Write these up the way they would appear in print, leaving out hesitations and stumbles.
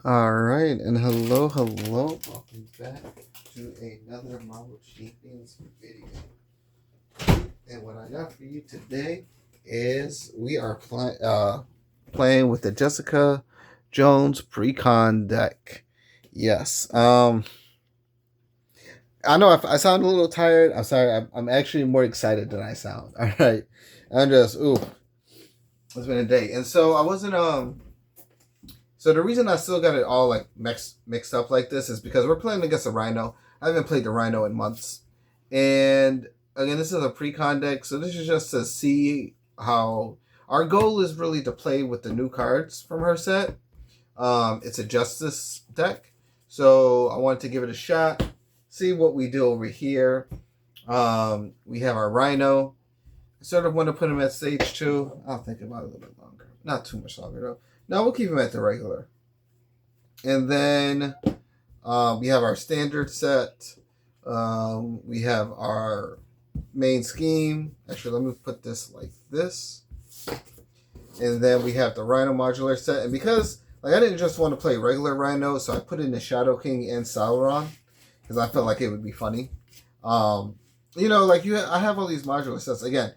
All right, and hello, welcome back to another Marvel Champions video. And what I got for you today is we are playing with the Jessica Jones Precon deck. Yes, I know I sound a little tired. I'm sorry. I'm actually more excited than I sound. All right, I'm just it's been a day, and so I wasn't So the reason I still got it all like mixed up like this is because we're playing against a rhino. I haven't played the rhino in months, and again, this is a pre-con deck, so this is just to see how our goal is really to play with the new cards from her set. It's a justice deck, so I wanted to give it a shot, see what we do over here. We have our rhino. I sort of want to put him at stage 2. I'll think about it a little bit longer, not too much longer though. No, we'll keep him at the regular. And then we have our standard set. We have our main scheme. Actually, let me put this like this. And then we have the Rhino modular set. And because I didn't just want to play regular Rhino, so I put in the Shadow King and Sauron because I felt like it would be funny. I have all these modular sets. Again,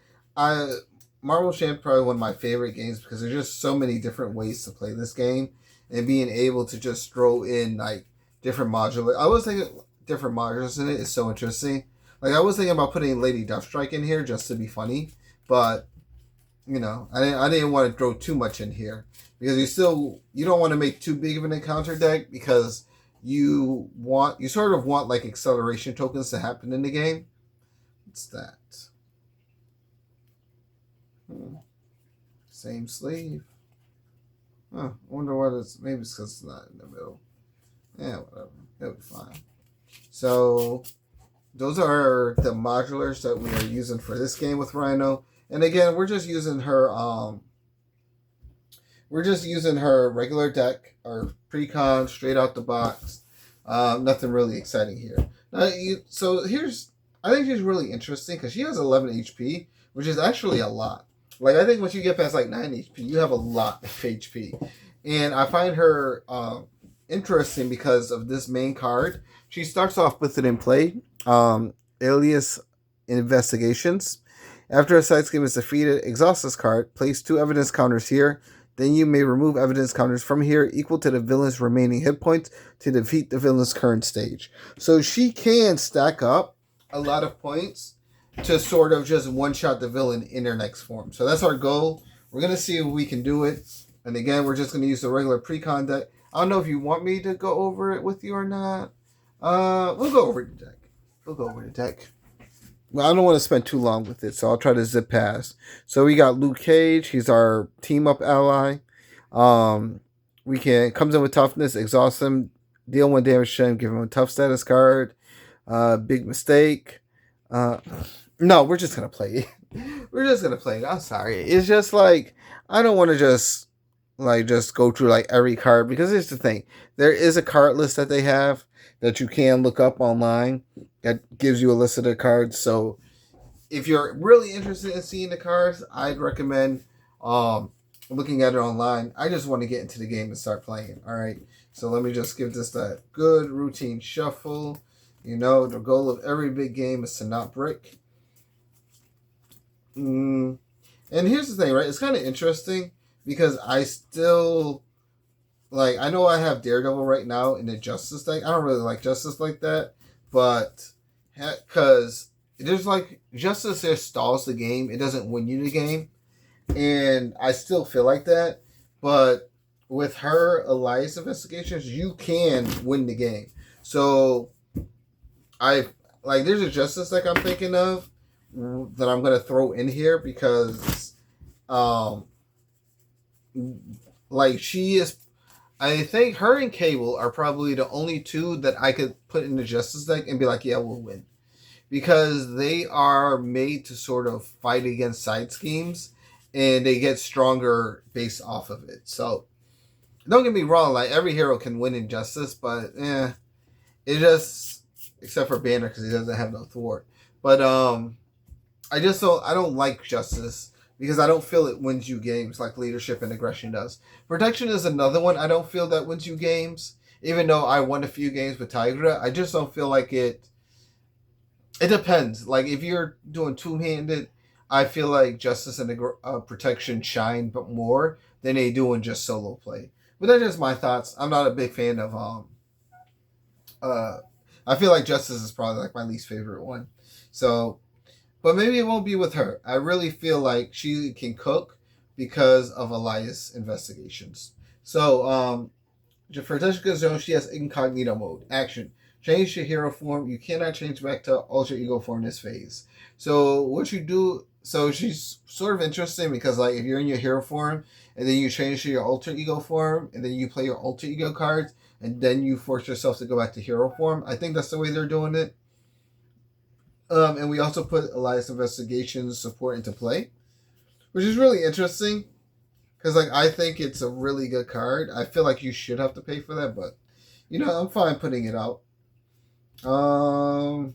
Marvel Champ probably one of my favorite games because there's just so many different ways to play this game, and being able to just throw in like different modular. I was thinking different modules in it is so interesting. Like I was thinking about putting Lady Deathstrike in here just to be funny, but I didn't want to throw too much in here because you don't want to make too big of an encounter deck because you sort of want like acceleration tokens to happen in the game. What's that? Same sleeve. Huh, I wonder what it's. Maybe it's because it's not in the middle. Yeah, whatever. It'll be fine. So, those are the modulars that we are using for this game with Rhino. And again, we're just using her. We're just using her regular deck, or Precon, straight out the box. Nothing really exciting here. I think she's really interesting because she has 11 HP, which is actually a lot. Like, I think once you get past like 9 HP, you have a lot of HP. And I find her interesting because of this main card. She starts off with it in play, Alias Investigations. After a side scheme is defeated, exhaust this card, place 2 evidence counters here. Then you may remove evidence counters from here equal to the villain's remaining hit points to defeat the villain's current stage. So she can stack up a lot of points to sort of just one-shot the villain in their next form. So that's our goal. We're going to see if we can do it. And again, we're just going to use the regular Precon deck. I don't know if you want me to go over it with you or not. We'll go over the deck. Well, I don't want to spend too long with it, so I'll try to zip past. So we got Luke Cage. He's our team-up ally. Comes in with toughness, exhaust him, deal 1 damage to him, give him a tough status card. Big mistake. No, we're just gonna play it. We're just gonna play it. I'm sorry. It's just like I don't want to just go through like every card because here's the thing. There is a card list that they have that you can look up online that gives you a list of the cards. So if you're really interested in seeing the cards, I'd recommend looking at it online. I just want to get into the game and start playing. All right. So let me just give this that good routine shuffle. The goal of every big game is to not break. And here's the thing, right? It's kind of interesting because I still, I know I have Daredevil right now in the Justice deck. I don't really like Justice like that, but because there's Justice there stalls the game. It doesn't win you the game. And I still feel like that. But with her Elias investigations, you can win the game. So there's a Justice deck I'm thinking of that I'm gonna throw in here because she is, I think her and Cable are probably the only 2 that I could put in the Justice deck and be like, yeah, we'll win, because they are made to sort of fight against side schemes and they get stronger based off of it. So don't get me wrong, every hero can win in Justice, but it just, except for Banner because he doesn't have no thwart. But I don't like Justice because I don't feel it wins you games like leadership and aggression does. Protection is another one I don't feel that wins you games. Even though I won a few games with Tigra, I just don't feel like it. It depends. Like if you're doing two-handed, I feel like justice and protection shine but more than they do in just solo play. But that's just my thoughts. I'm not a big fan of uh I feel like justice is probably like my least favorite one. So, but maybe it won't be with her. I really feel like she can cook because of Elias investigations. So, for Jessica Jones, she has incognito mode. Action. Change to hero form. You cannot change back to alter ego form this phase. So what you do, so she's sort of interesting because like if you're in your hero form and then you change to your alter ego form and then you play your alter ego cards and then you force yourself to go back to hero form. I think that's the way they're doing it. And we also put Elias Investigations support into play, which is really interesting because like I think it's a really good card. I feel like you should have to pay for that, but you know I'm fine putting it out. Hmm.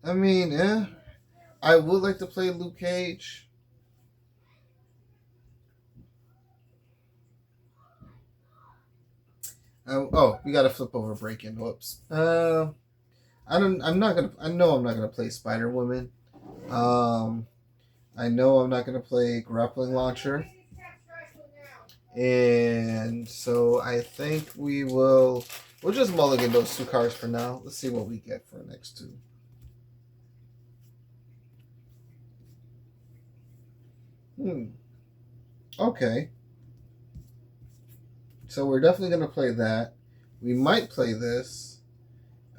I mean, yeah. I would like to play Luke Cage. Oh, we got to flip over Break-In. Whoops. I don't. I'm not gonna. I know I'm not gonna play Spider Woman. Um, I know I'm not gonna play Grappling Launcher. And so I think we'll just mulligan those two cards for now. Let's see what we get for the next two. Okay. So we're definitely gonna play that. We might play this.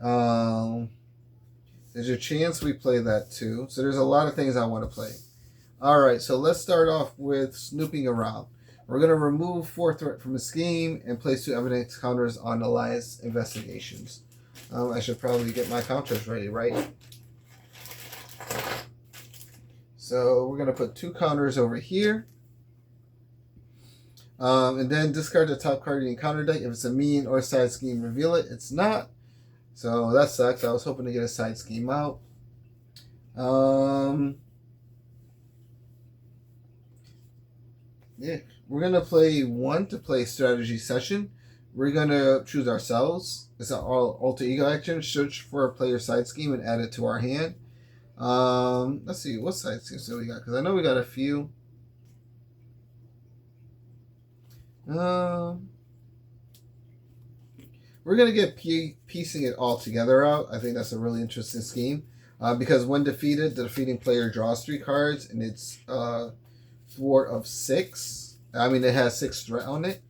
There's a chance we play that too. So there's a lot of things I want to play. Alright, so let's start off with snooping around. We're going to remove 4 threat from a scheme and place 2 evidence counters on Elias investigations. I should probably get my counters ready, right? So we're going to put 2 counters over here. And then discard the top card in the counter deck. If it's a mean or side scheme, reveal it. It's not. So that sucks. I was hoping to get a side scheme out. Yeah, we're gonna play 1 to play strategy session. We're gonna choose ourselves. It's an alter ego action. Search for a player side scheme and add it to our hand. Let's see what side schemes do we got because I know we got a few. We're gonna get piecing it all together out. I think that's a really interesting scheme because when defeated, the defeating player draws 3 cards and it's thwart of 6. I mean, it has 6 threat on it.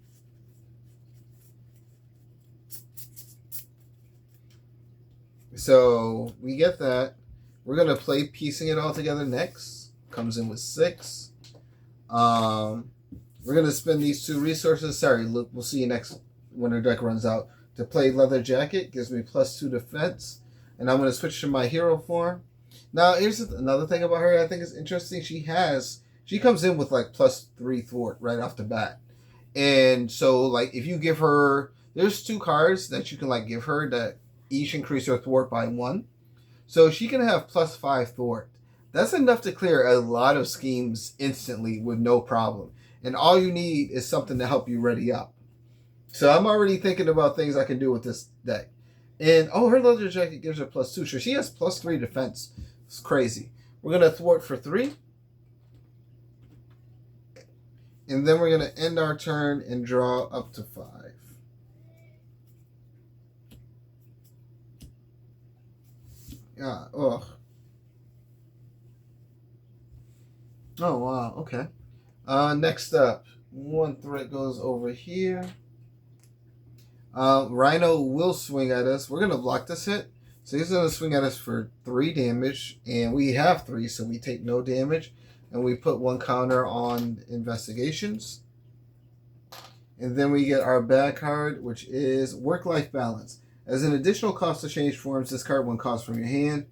So we get that. We're gonna play piecing it all together next. Comes in with 6. We're gonna spend these 2 resources. Sorry, Luke. We'll see you next when our deck runs out. To play Leather Jacket gives me +2 defense, and I'm gonna switch to my hero form. Now, here's another thing about her I think is interesting. She comes in with like +3 thwart right off the bat. And so like if you give her there's 2 cards that you can like give her that each increase her thwart by 1. So she can have +5 thwart. That's enough to clear a lot of schemes instantly with no problem. And all you need is something to help you ready up. So I'm already thinking about things I can do with this deck. And her leather jacket gives her +2. So she has +3 defense. It's crazy. We're gonna thwart for 3. And then we're going to end our turn and draw up to 5. Yeah, ugh. Oh, wow, okay. Next up, 1 threat goes over here. Rhino will swing at us. We're going to block this hit. So he's going to swing at us for 3 damage. And we have 3, so we take no damage. And we put 1 counter on investigations. And then we get our bad card, which is Work-Life Balance. As an additional cost to change forms, discard 1 cost from your hand.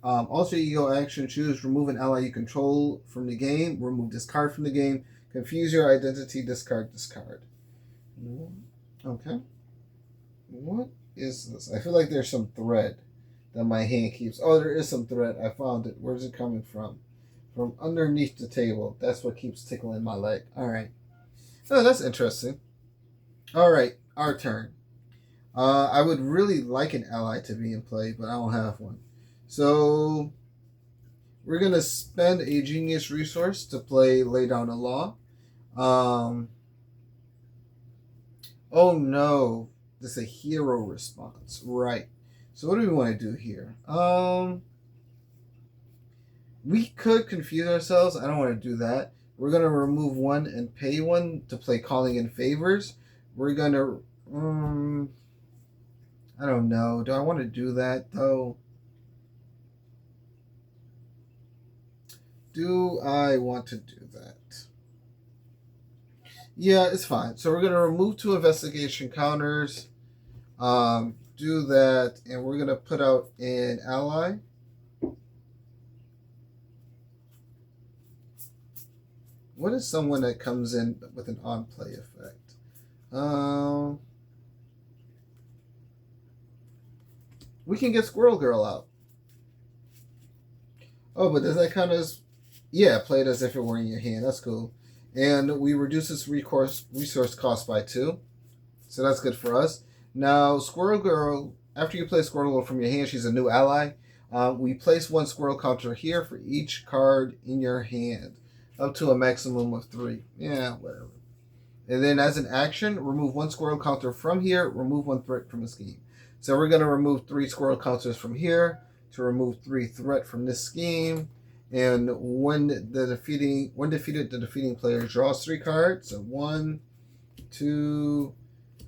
Alter ego action, choose remove an ally you control from the game. Remove this card from the game. Confuse your identity, discard this card. Okay. What is this? I feel like there's some thread that my hand keeps. Oh, there is some thread. I found it. Where's it coming from? From underneath the table. That's what keeps tickling my leg. All right. Oh, that's interesting. All right, our turn. I would really like an ally to be in play, but I don't have one. So we're gonna spend a genius resource to play Lay Down the Law. Um, oh no, this is a hero response, right? So what do we want to do here? We could confuse ourselves. I don't want to do that. We're gonna remove one and pay one to play Calling in Favors. We're gonna, I don't know. Do I want to do that though? Do I want to do that? Yeah, it's fine. So we're gonna remove two investigation counters. Do that, and we're gonna put out an ally. What is someone that comes in with an on play effect? We can get Squirrel Girl out. Oh, but does that count as? Yeah, play it as if it were in your hand. That's cool. And we reduce its resource cost by 2. So that's good for us. Now, Squirrel Girl, after you play Squirrel Girl from your hand, she's a new ally. We place one Squirrel counter here for each card in your hand, up to a maximum of 3. Yeah, whatever. And then as an action, remove one Squirrel counter from here, remove one threat from the scheme. So we're going to remove 3 Squirrel counters from here to remove 3 threat from this scheme. And when defeated, the defeating player draws 3 cards. So 1, 2,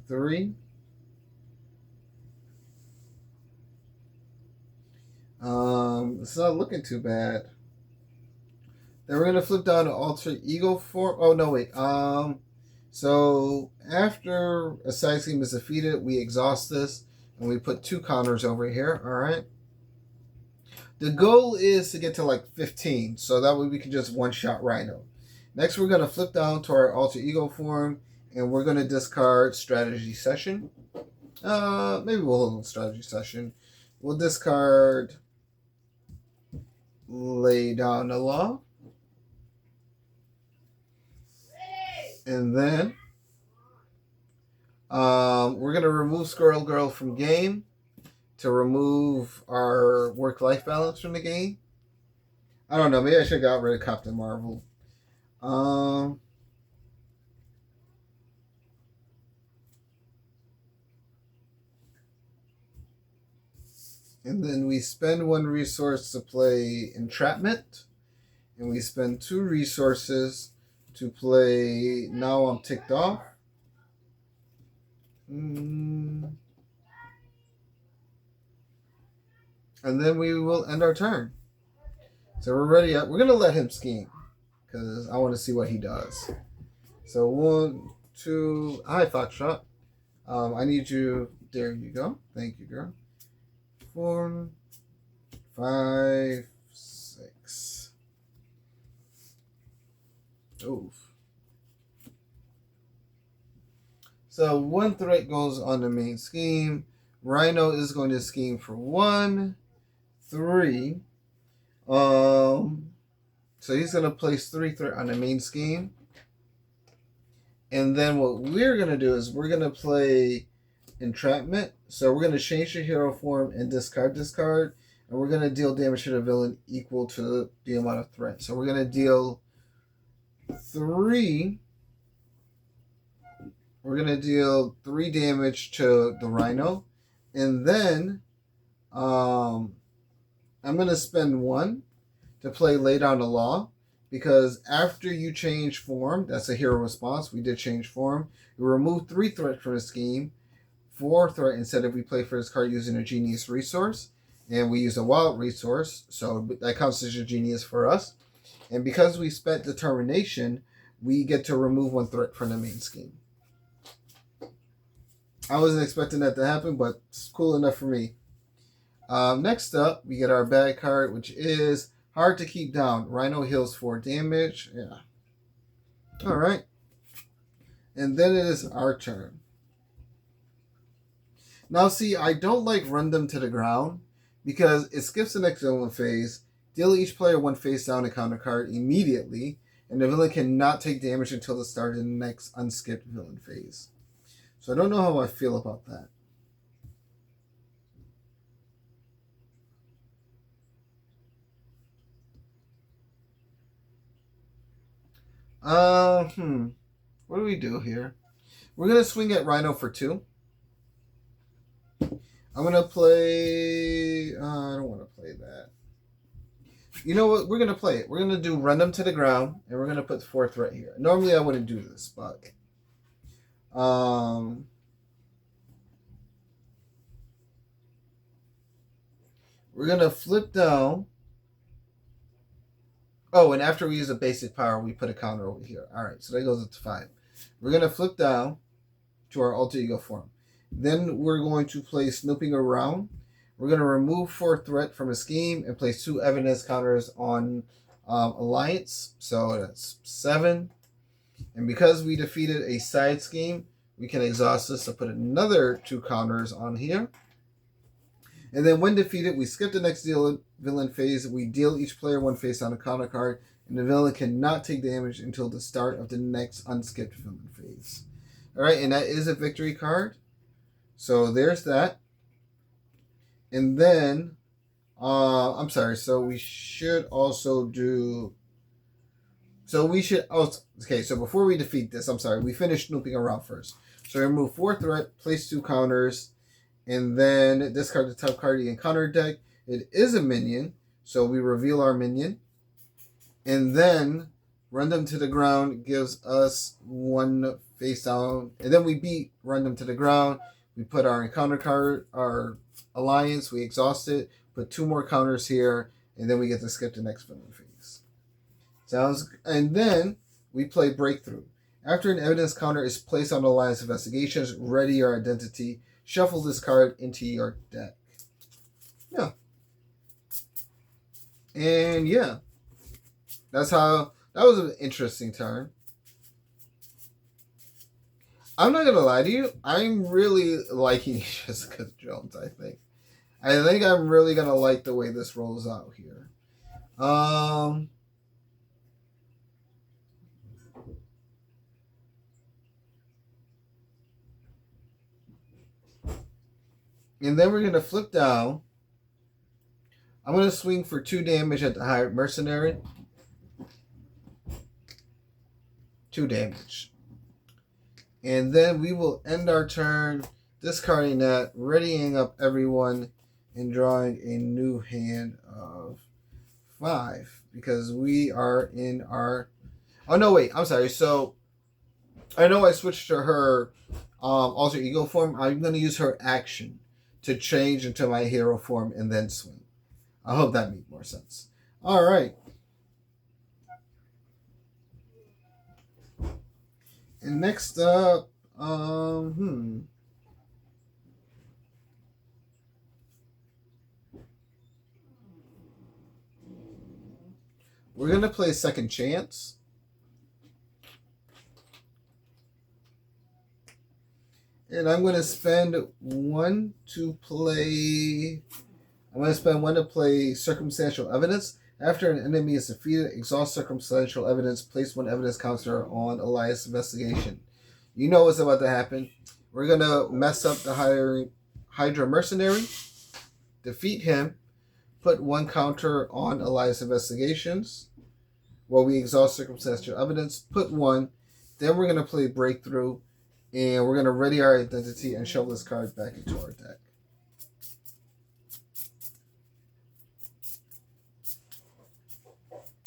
3. It's not looking too bad. Then we're gonna flip down to alter ego form. Oh no, wait. So after a side scheme is defeated, we exhaust this and we put 2 counters over here. All right. The goal is to get to like 15, so that way we can just one-shot Rhino. Next, we're gonna flip down to our alter ego form, and we're gonna discard strategy session. Maybe we'll hold on strategy session. We'll discard Lay Down the Law. And then we're going to remove Squirrel Girl from game to remove our work-life balance from the game. I don't know. Maybe I should have got rid of Captain Marvel. And then we spend 1 resource to play Entrapment. And we spend 2 resources to play Now I'm Ticked Off. And then we will end our turn. So we're ready. We're going to let him scheme because I want to see what he does. So 1, 2. Hi, Foxtrot. I need you. There you go. Thank you, girl. 4, 5, 6. Oof. So 1 threat goes on the main scheme. Rhino is going to scheme for 1, 3. So he's going to place 3 threat on the main scheme. And then what we're going to do is we're going to play Entrapment. So we're going to change the hero form and discard this card. And we're going to deal damage to the villain equal to the amount of threat. So we're going to deal 3. We're going to deal 3 damage to the Rhino. And then I'm going to spend 1 to play Lay Down the Law. Because after you change form, that's a hero response. We did change form. We remove 3 threat from the scheme. 4 threat instead if we play for this card using a genius resource. And we use a wild resource. So that counts as a genius for us. And because we spent determination, we get to remove 1 threat from the main scheme. I wasn't expecting that to happen, but it's cool enough for me. Next up, we get our bad card, which is Hard to Keep Down. Rhino heals 4 damage. Yeah. All right. And then it is our turn. Now, see, I don't like run them to the ground because it skips the next villain phase, deal each player one face down encounter card immediately, and the villain cannot take damage until the start of the next unskipped villain phase. So I don't know how I feel about that. What do we do here? We're gonna swing at Rhino for 2. I'm gonna play. I don't want to play that. You know what? We're gonna play it. We're gonna do run them to the ground, and we're gonna put 4 threat here. Normally, I wouldn't do this, but we're gonna flip down. Oh, and after we use a basic power, we put a counter over here. All right, so that goes up to 5. We're gonna flip down to our alter ego form. Then we're going to play snooping around. We're going to remove 4 threat from a scheme and place 2 evidence counters on alliance. So that's 7. And because we defeated a side scheme, we can exhaust this to put another 2 counters on here. And then when defeated, we skip the next villain phase. We deal each player 1 face on a counter card, and the villain cannot take damage until the start of the next unskipped villain phase. All right, and that is a victory card. So there's that. And then, I'm sorry, so we should also do... So we should... Okay, so before we defeat this, I'm sorry, we finished snooping around first. So remove 4 threat, place 2 counters, and then discard the top card of the encounter deck. It is a minion, so we reveal our minion. And then run them to the ground gives us 1 face down. And then we beat run them to the ground. We put our encounter card, our alliance, we exhaust it, put 2 more counters here, and then we get to skip the next villain phase. And then we play breakthrough. After an evidence counter is placed on alliance investigations, ready your identity. Shuffle this card into your deck. Yeah. And yeah. That was an interesting turn. I'm not going to lie to you. I'm really liking Jessica Jones, I think. I think I'm really going to like the way this rolls out here. And then we're going to flip down. I'm going to swing for 2 damage at the hired mercenary. 2 damage. And then we will end our turn discarding that, readying up everyone, and drawing a new hand of 5. Because we are in our... Oh, no, wait. I'm sorry. So, I know I switched to her alter ego form. I'm going to use her action to change into my hero form and then swing. I hope that made more sense. All right. And next up, we're going to play Second Chance. And I'm going to spend 1 to play... I'm going to spend 1 to play Circumstantial Evidence. After an enemy is defeated, exhaust Circumstantial Evidence, place 1 evidence counter on Elias Investigation. You know what's about to happen. We're going to mess up the Hydra Mercenary, defeat him, put 1 counter on Elias Investigations, while we exhaust Circumstantial Evidence, put 1, then we're going to play Breakthrough, and we're going to ready our identity and shuffle this card back into our deck.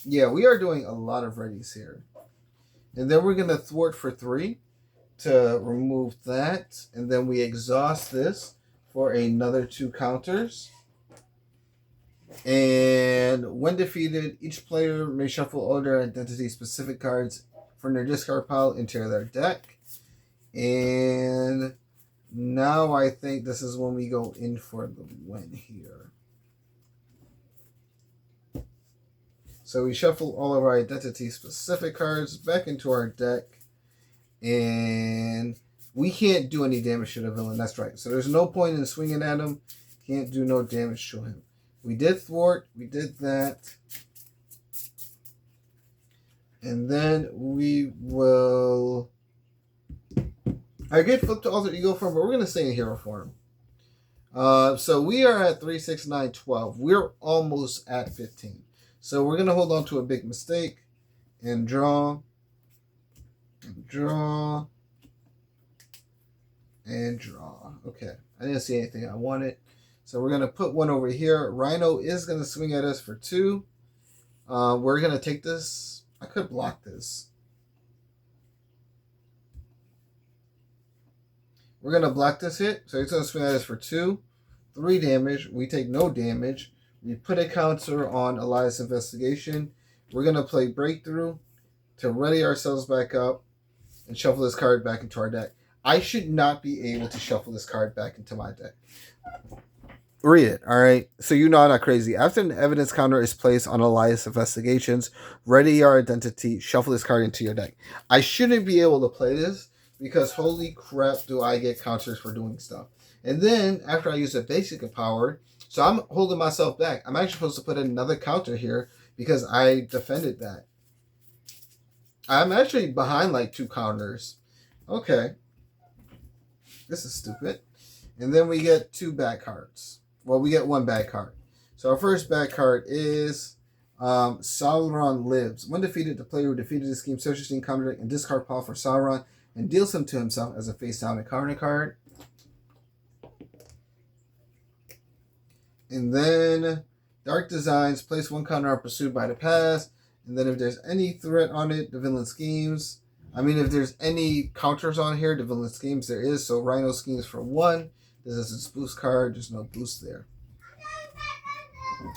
Yeah, we are doing a lot of readies here. And then we're going to thwart for 3 to remove that. And then we exhaust this for another 2 counters. And when defeated, each player may shuffle all their identity-specific cards from their discard pile into their deck. And now I think this is when we go in for the win here. So we shuffle all of our identity-specific cards back into our deck. And We can't do any damage to the villain. That's right. So there's no point in swinging at him. Can't do no damage to him. We did thwart. We did that. And then we will... I get flip to alter ego form, but we're going to stay in hero form. So we are at 3, 6, 9, 12. We're almost at 15. So we're going to hold on to a big mistake and draw. And draw. And draw. Okay. I didn't see anything I wanted. So we're going to put one over here. Rhino is going to swing at us for 2. We're going to take this. I could block this. We're going to block this hit. So he's going to swing at us for 2. 3 damage. We take no damage. We put a counter on Elias' Investigation. We're going to play Breakthrough to ready ourselves back up and shuffle this card back into our deck. I should not be able to shuffle this card back into my deck. Read it, all right? So you know I'm not crazy. After an evidence counter is placed on Elias Investigations, ready your identity, shuffle this card into your deck. I shouldn't be able to play this because holy crap do I get counters for doing stuff. And then after I use a basic power, so I'm holding myself back. I'm actually supposed to put another counter here because I defended that. I'm actually behind like 2 counters. Okay. This is stupid. And then we get 2 bad cards. Well, we get 1 bad card. So our first bad card is Sauron Lives. When defeated, the player who defeated this scheme searches the encounter deck and discard pile for Sauron and deals him to himself as a face-down encounter card. And then Dark Designs, place 1 counter on Pursued by the Past. And then if there's any threat on it, the villain schemes. I mean, if there's any counters on here, the villain schemes, there is. So Rhino schemes for 1. This is its boost card. There's no boost there.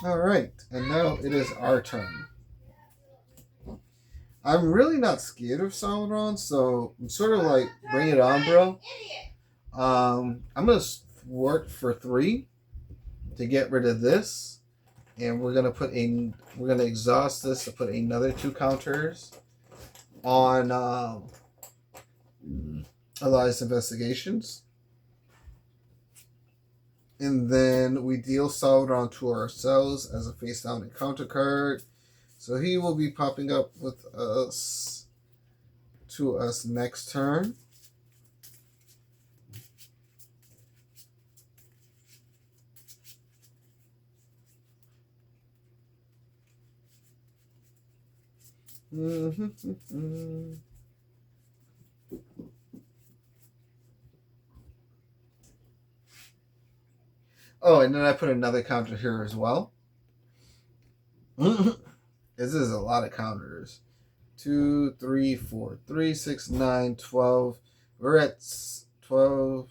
All right. And now it is our turn. I'm really not scared of Sauron, so I'm sort of like, bring it on, bro. I'm going to thwart for 3 to get rid of this. And we're going to exhaust this to put another 2 counters on Elias Investigations. And then we deal Sauron to ourselves as a face-down encounter card. So he will be popping up with us to us next turn. Oh, and then I put another counter here as well. This is a lot of counters. 2, 3, 4, 3, 6, 9, 12. We're at 12,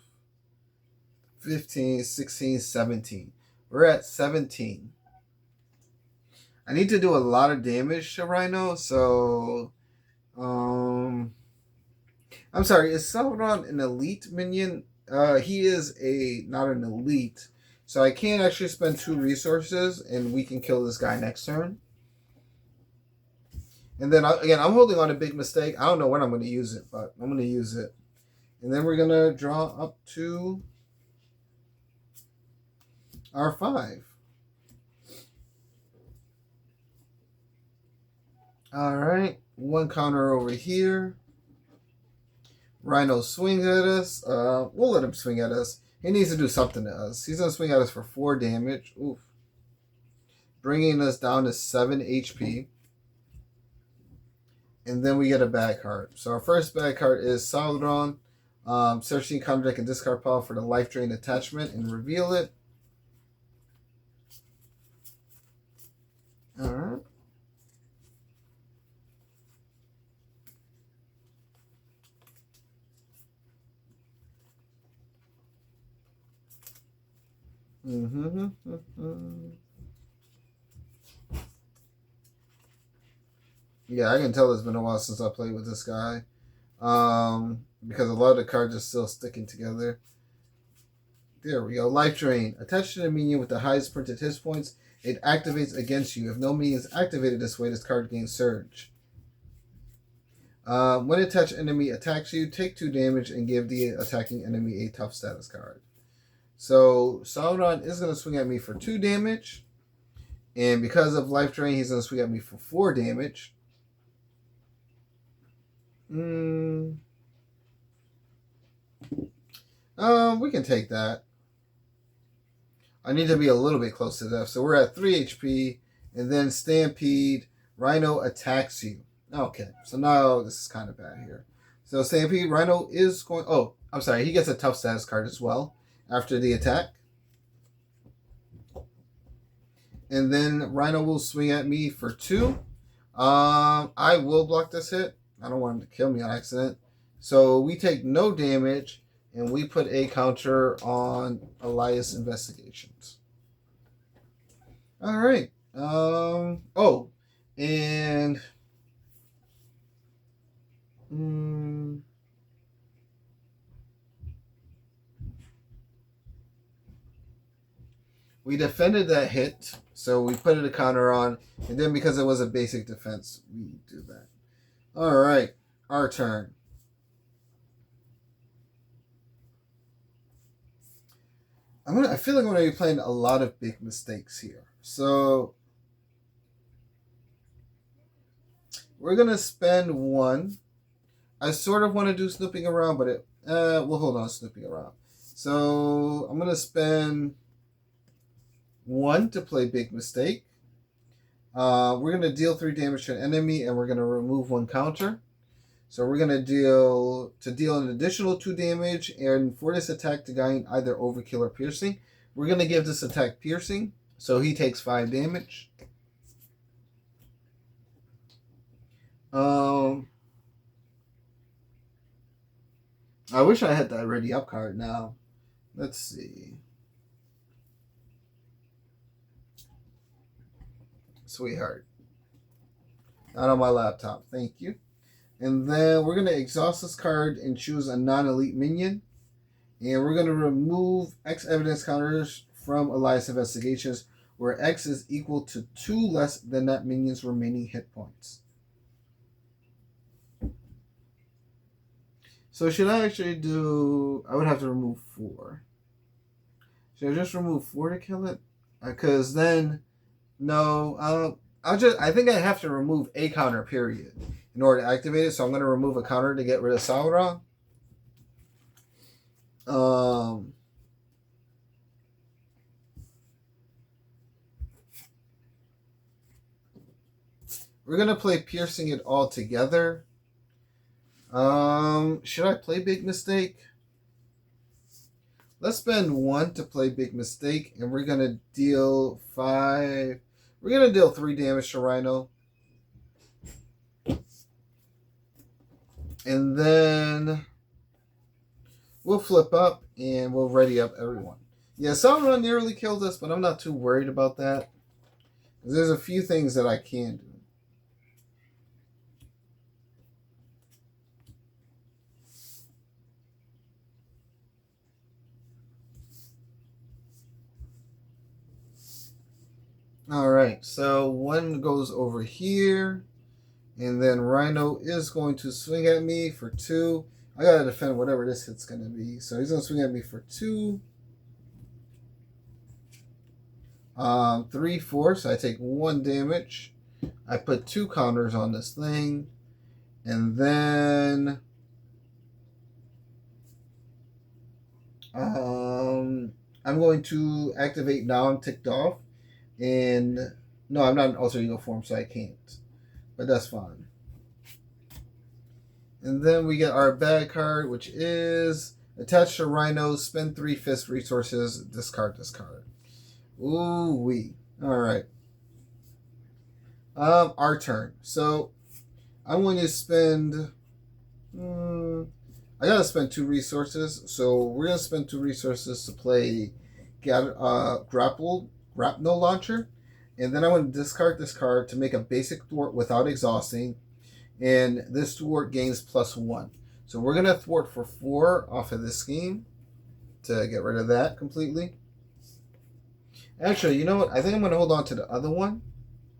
15, 16, 17. We're at 17. I need to do a lot of damage to Rhino, so I'm sorry, is Sauron an elite minion? He is not an elite. So I can't actually spend 2 resources, and we can kill this guy next turn. And then, again, I'm holding on a big mistake. I don't know when I'm going to use it, but I'm going to use it. And then we're going to draw up to our 5. All right. 1 counter over here. Rhino swings at us. We'll let him swing at us. He needs to do something to us. He's going to swing at us for 4 damage. Oof. Bringing us down to 7 HP. And then we get a bad card. So our first bad card is Sauron. Search the encounter deck and discard pile for the life drain attachment and reveal it. Alright. Yeah, I can tell it's been a while since I played with this guy. Because a lot of the cards are still sticking together. There we go. Life Drain. Attached to the minion with the highest printed hit points, it activates against you. If no minion is activated this way, this card gains Surge. When attached enemy attacks you, take 2 damage and give the attacking enemy a tough status card. So Sauron is going to swing at me for 2 damage. And because of life drain, he's going to swing at me for 4 damage. We can take that. I need to be a little bit close to death. So we're at 3 HP. And then Stampede, Rhino attacks you. Okay, so now this is kind of bad here. So Stampede, Rhino is going... Oh, I'm sorry. He gets a tough status card as well after the attack. And then Rhino will swing at me for 2. I will block this hit. I don't want him to kill me on accident. So we take no damage, and we put a counter on Elias Investigations. All right. Oh, and... we defended that hit, so we put a counter on, and then because it was a basic defense, we do that. All right, our turn. I feel like I'm going to be playing a lot of big mistakes here. So we're going to spend 1. I sort of want to do snooping around, but we'll hold on snooping around. So I'm going to spend 1 to play big mistake. We're going to deal 3 damage to an enemy, and we're going to remove 1 counter. So we're going to deal an additional 2 damage, and for this attack to gain either overkill or piercing, we're going to give this attack piercing, so he takes 5 damage. I wish I had that ready up card now. Let's see. Sweetheart. Not on my laptop. Thank you. And then we're going to exhaust this card and choose a non-elite minion. And we're going to remove X evidence counters from Elias Investigations, where X is equal to 2 less than that minion's remaining hit points. So should I actually do... I would have to remove 4. Should I just remove 4 to kill it? Because then... No, I think I have to remove a counter, period, in order to activate it. So I'm going to remove a counter to get rid of Sauron. We're going to play Piercing it all together. Should I play Big Mistake? Let's spend 1 to play Big Mistake, and we're going to deal 5... We're going to deal 3 damage to Rhino. And then we'll flip up and we'll ready up everyone. Yeah, Sauron nearly killed us, but I'm not too worried about that. There's a few things that I can do. Alright, so 1 goes over here. And then Rhino is going to swing at me for 2. I gotta defend whatever this hit's gonna be. So he's gonna swing at me for 2. 3, 4, so I take 1 damage. I put 2 counters on this thing. And then... I'm going to activate Now I'm Ticked Off. And no, I'm not in alter ego form, so I can't. But that's fine. And then we get our bad card, which is attached to Rhino, spend 3 fist resources, discard this card. Ooh wee. Alright. Our turn. So I'm going to spend I gotta spend 2 resources. So we're gonna spend 2 resources to play Grapnel Launcher. And then I want to discard this card to make a basic thwart without exhausting. And this thwart gains +1. So we're going to thwart for 4 off of this scheme to get rid of that completely. Actually, you know what? I think I'm going to hold on to the other one,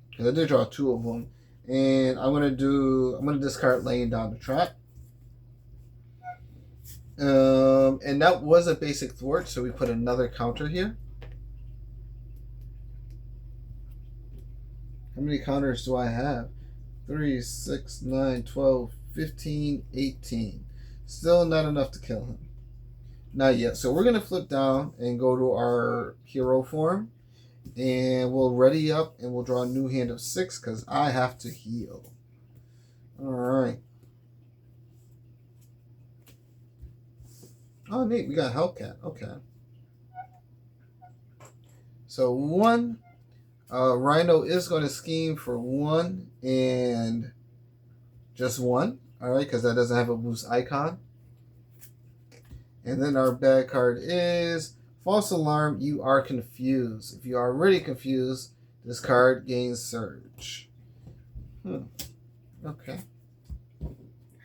because I did draw 2 of them. And I'm gonna discard laying down the trap. And that was a basic thwart, so we put another counter here. How many counters do I have? 3, 6, 9, 12, 15, 18. Still not enough to kill him. Not yet. So we're going to flip down and go to our hero form. And we'll ready up and we'll draw a new hand of 6 because I have to heal. Alright. Oh, neat. We got Hellcat. Okay. So 1. Rhino is going to scheme for 1 and just 1. Alright, because that doesn't have a boost icon. And then our bad card is False Alarm. You are confused. If you are already confused, this card gains Surge. Okay.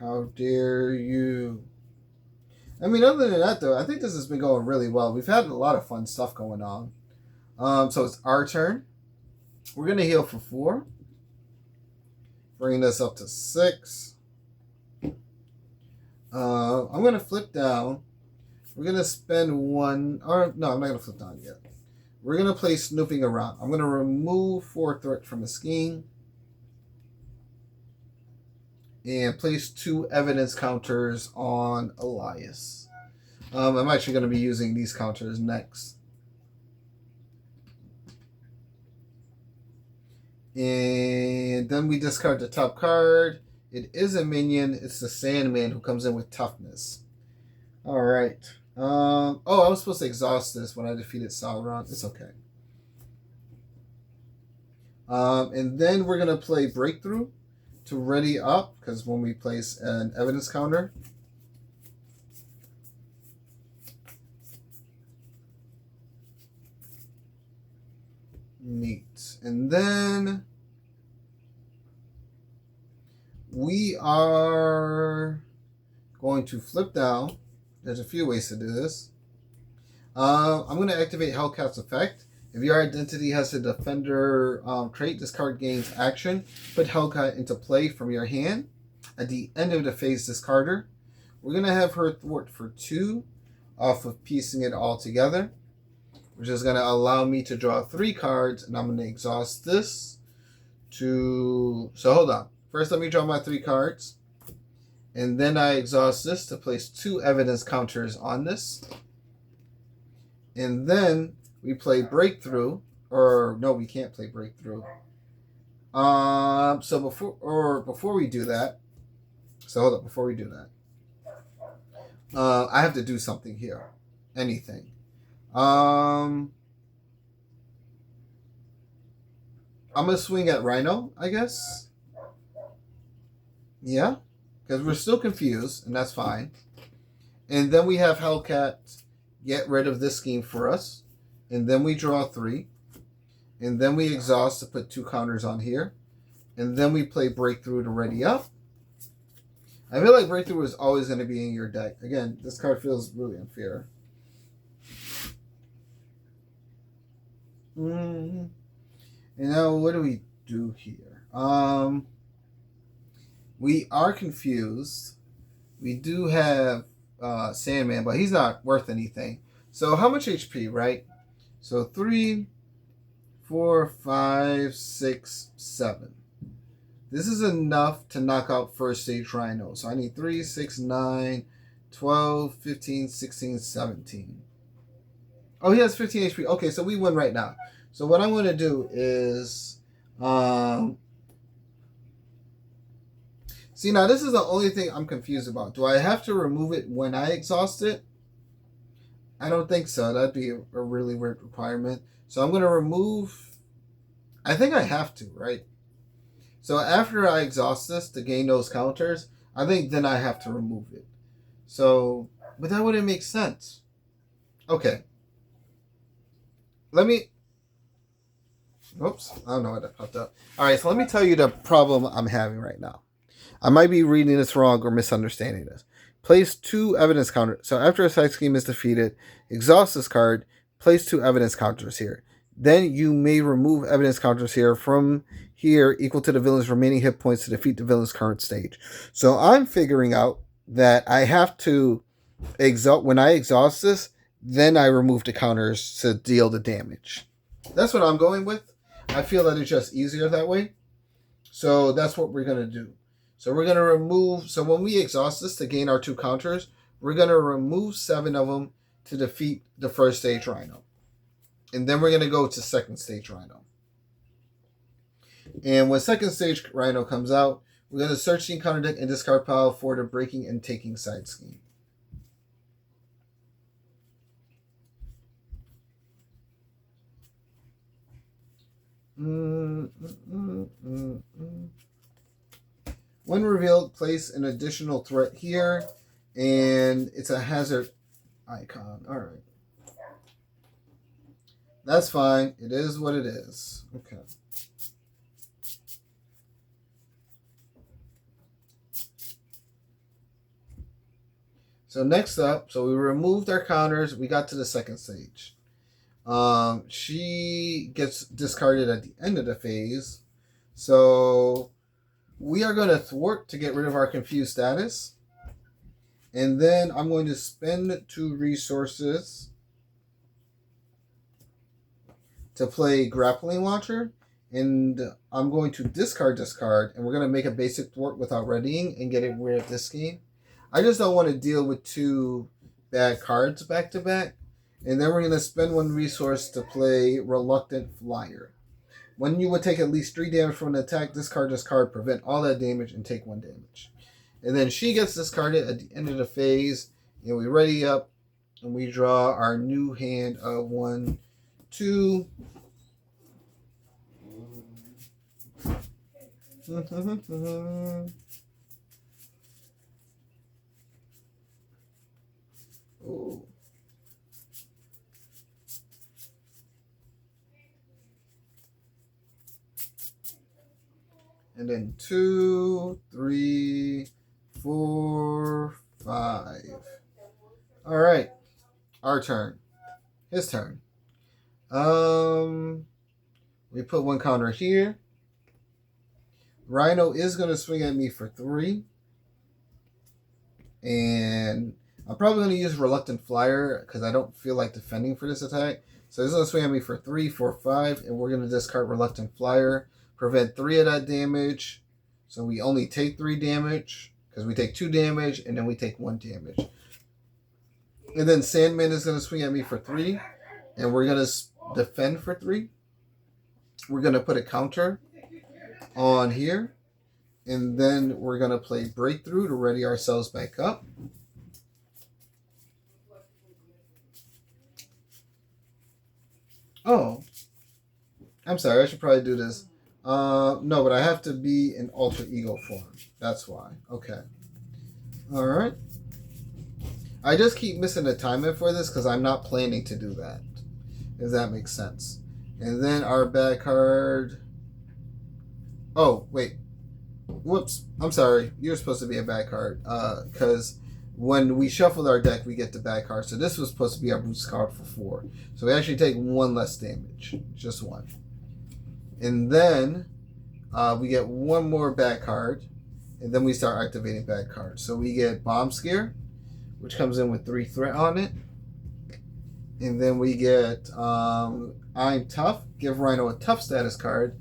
How dare you? I mean, other than that, though, I think this has been going really well. We've had a lot of fun stuff going on. So it's our turn. We're going to heal for 4. Bringing us up to 6. I'm going to flip down. We're going to spend 1. Or no, I'm not going to flip down yet. We're going to play Snooping Around. I'm going to remove 4 threat from the scheme. And place 2 evidence counters on Elias. I'm actually going to be using these counters next. And then we discard the top card. It is a minion. It's the Sandman who comes in with toughness. Alright. I was supposed to exhaust this when I defeated Sauron. It's okay. And then we're going to play Breakthrough to ready up, because when we place an evidence counter. Neat. And then we are going to flip down. There's a few ways to do this. I'm going to activate Hellcat's effect. If your identity has a defender trait, this card gains action. Put Hellcat into play from your hand. At the end of the phase discarder, we're going to have her thwart for 2 off of piecing it all together, which is going to allow me to draw 3 cards, and I'm going to exhaust this to... So hold on. First, let me draw my 3 cards, and then I exhaust this to place 2 evidence counters on this. And then we play Breakthrough, or no, we can't play Breakthrough. So before we do that, I have to do something here. Anything. I'm gonna swing at Rhino, I guess. Yeah, because we're still confused, and that's fine. And then we have Hellcat get rid of this scheme for us. And then we draw 3. And then we exhaust to put 2 counters on here. And then we play Breakthrough to ready up. I feel like Breakthrough is always going to be in your deck. Again, this card feels really unfair. And now what do we do here? We are confused. We do have Sandman, but he's not worth anything. So how much HP, right? So 3, 4, 5, 6, 7. This is enough to knock out first stage Rhino. So I need 3, 6, 9, 12, 15, 16, 17. Oh, he has 15 HP. Okay, so we win right now. So what I'm going to do is... See, now this is the only thing I'm confused about. Do I have to remove it when I exhaust it? I don't think so. That'd be a really weird requirement. So I'm going to remove... I think I have to, right? So after I exhaust this to gain those counters, I think then I have to remove it. So, but that wouldn't make sense. Okay. Let me... Oops. I don't know why that popped up. All right, so let me tell you the problem I'm having right now. I might be reading this wrong or misunderstanding this. Place 2 evidence counters. So after a side scheme is defeated, exhaust this card, place 2 evidence counters here. Then you may remove evidence counters here from here equal to the villain's remaining hit points to defeat the villain's current stage. So I'm figuring out that I have to exhaust when I exhaust this, then I remove the counters to deal the damage. That's what I'm going with. I feel that it's just easier that way. So that's what we're going to do. So we're going to remove, so when we exhaust this to gain our 2 counters, we're going to remove 7 of them to defeat the first stage rhino. And then we're going to go to second stage rhino. And when second stage rhino comes out, we're going to search the encounter deck and discard pile for the breaking and taking side scheme. When revealed, place an additional threat here, and it's a hazard icon. All right. That's fine. It is what it is. Okay. So next up, so we removed our counters. We got to the second stage. She gets discarded at the end of the phase. So we are going to thwart to get rid of our confused status. And then I'm going to spend 2 resources to play Grappling Launcher. And I'm going to discard, and we're going to make a basic thwart without readying and getting rid of this game. I just don't want to deal with 2 bad cards back to back. And then we're going to spend 1 resource to play Reluctant Flyer. When you would take at least 3 damage from an attack, discard this card, prevent all that damage, and take 1 damage. And then she gets discarded at the end of the phase, and we ready up, and we draw our new hand of 1, 2. Oh. And then 2, 3, 4, 5. All right, our turn. His turn. We put 1 counter here. Rhino is going to swing at me for 3. And I'm probably going to use Reluctant Flyer because I don't feel like defending for this attack. So he's going to swing at me for 3, 4, 5. And we're going to discard Reluctant Flyer. Prevent 3 of that damage. So we only take 3 damage. Because we take 2 damage and then we take 1 damage. And then Sandman is going to swing at me for 3. And we're going to defend for 3. We're going to put a counter on here. And then we're going to play Breakthrough to ready ourselves back up. Oh. I'm sorry, I should probably do this. No, but I have to be in alter ego form. That's why. Okay. Alright. I just keep missing the timing for this because I'm not planning to do that. If that makes sense. And then our bad card. Oh, wait. Whoops. I'm sorry. You're supposed to be a bad card. Because when we shuffled our deck, we get the bad card. So this was supposed to be our boost card for 4. So we actually take 1 less damage. Just 1. And then we get 1 more bad card. And then we start activating bad cards. So we get Bomb Scare, which comes in with 3 threat on it. And then we get I'm Tough. Give Rhino a tough status card.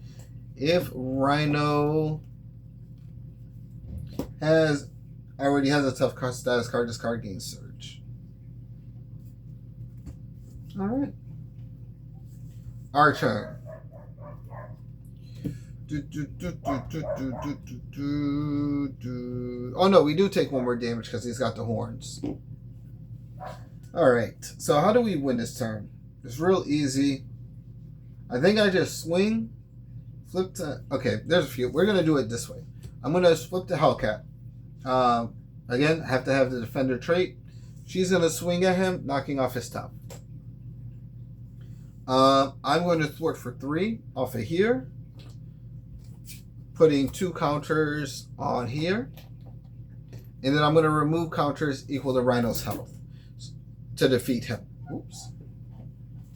If Rhino already has a tough status card, this card gains Surge. Alright. Our turn. Oh no, we do take 1 more damage because he's got the horns. Alright, so how do we win this turn? It's real easy. I think I just swing, flip to... Okay, there's a few. We're going to do it this way. I'm going to flip to Hellcat. Again, I have to have the defender trait. She's going to swing at him, knocking off his top. I'm going to thwart for 3 off of here. Putting 2 counters on here. And then I'm going to remove counters equal to Rhino's health to defeat him. Oops.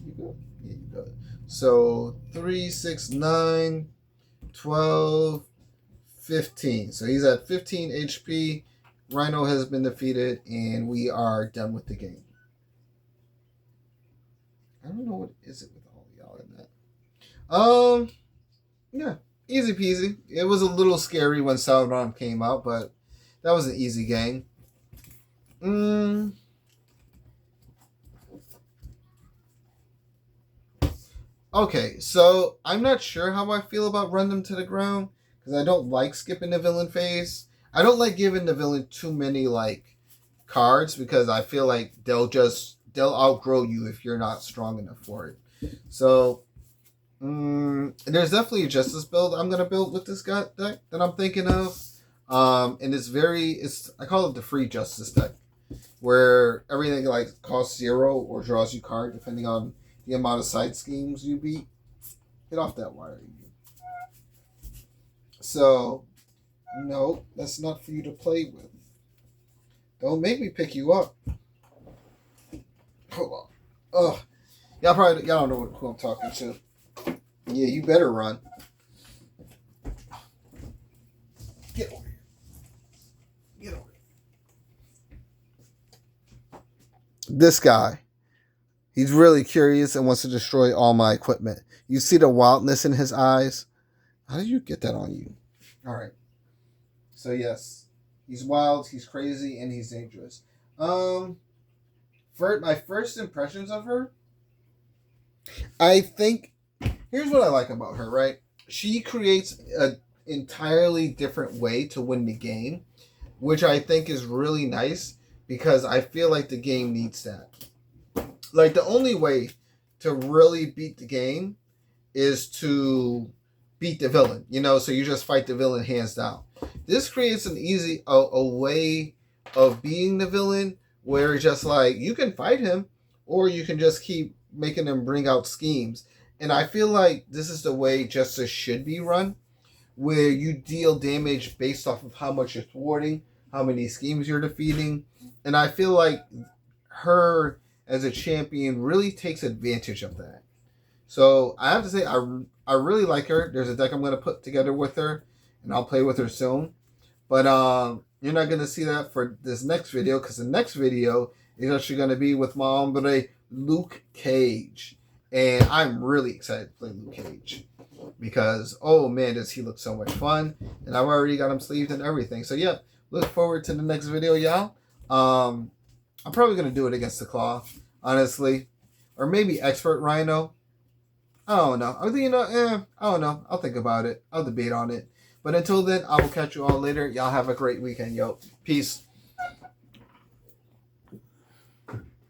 You good? Yeah, you good. So 3, 6, 9, 12, 15. So he's at 15 HP. Rhino has been defeated, and we are done with the game. I don't know what is it with all y'all in that. Yeah, easy peasy. It was a little scary when Sauron came out, but that was an easy game. Okay, so I'm not sure how I feel about run them to the ground because I don't like skipping the villain phase. I don't like giving the villain too many like cards because I feel like they'll outgrow you if you're not strong enough for it. So there's definitely a justice build I'm gonna build with this deck that I'm thinking of. And I call it the free justice deck, where everything like costs 0 or draws you card depending on the amount of side schemes you beat. Get off that wire, you. So, no, that's not for you to play with. Don't make me pick you up. Hold on. Ugh. Y'all don't know who I'm talking to. Yeah, you better run. Get over here. Get over here. This guy. He's really curious and wants to destroy all my equipment. You see the wildness in his eyes? How did you get that on you? All right. So yes, he's wild, he's crazy, and he's dangerous. For my first impressions of her, I think here's what I like about her. Right, she creates an entirely different way to win the game, which I think is really nice because I feel like the game needs that. Like, the only way to really beat the game is to beat the villain, so you just fight the villain hands down. This creates an easy a way of being the villain where it's just like you can fight him or you can just keep making him bring out schemes. And I feel like this is the way justice should be run, where you deal damage based off of how much you're thwarting, how many schemes you're defeating. And I feel like her as a champion really takes advantage of that. So I have to say, I really like her. There's a deck I'm going to put together with her, and I'll play with her soon. But you're not going to see that for this next video, because the next video is actually going to be with my hombre, Luke Cage. And I'm really excited to play Luke Cage, because, oh man, does he look so much fun. And I've already got him sleeved and everything. So yeah, look forward to the next video, y'all. I'm probably going to do it against the Claw, honestly. Or maybe Expert Rhino. I don't know. I don't know. I'll think about it. I'll debate on it. But until then, I will catch you all later. Y'all have a great weekend, yo. Peace.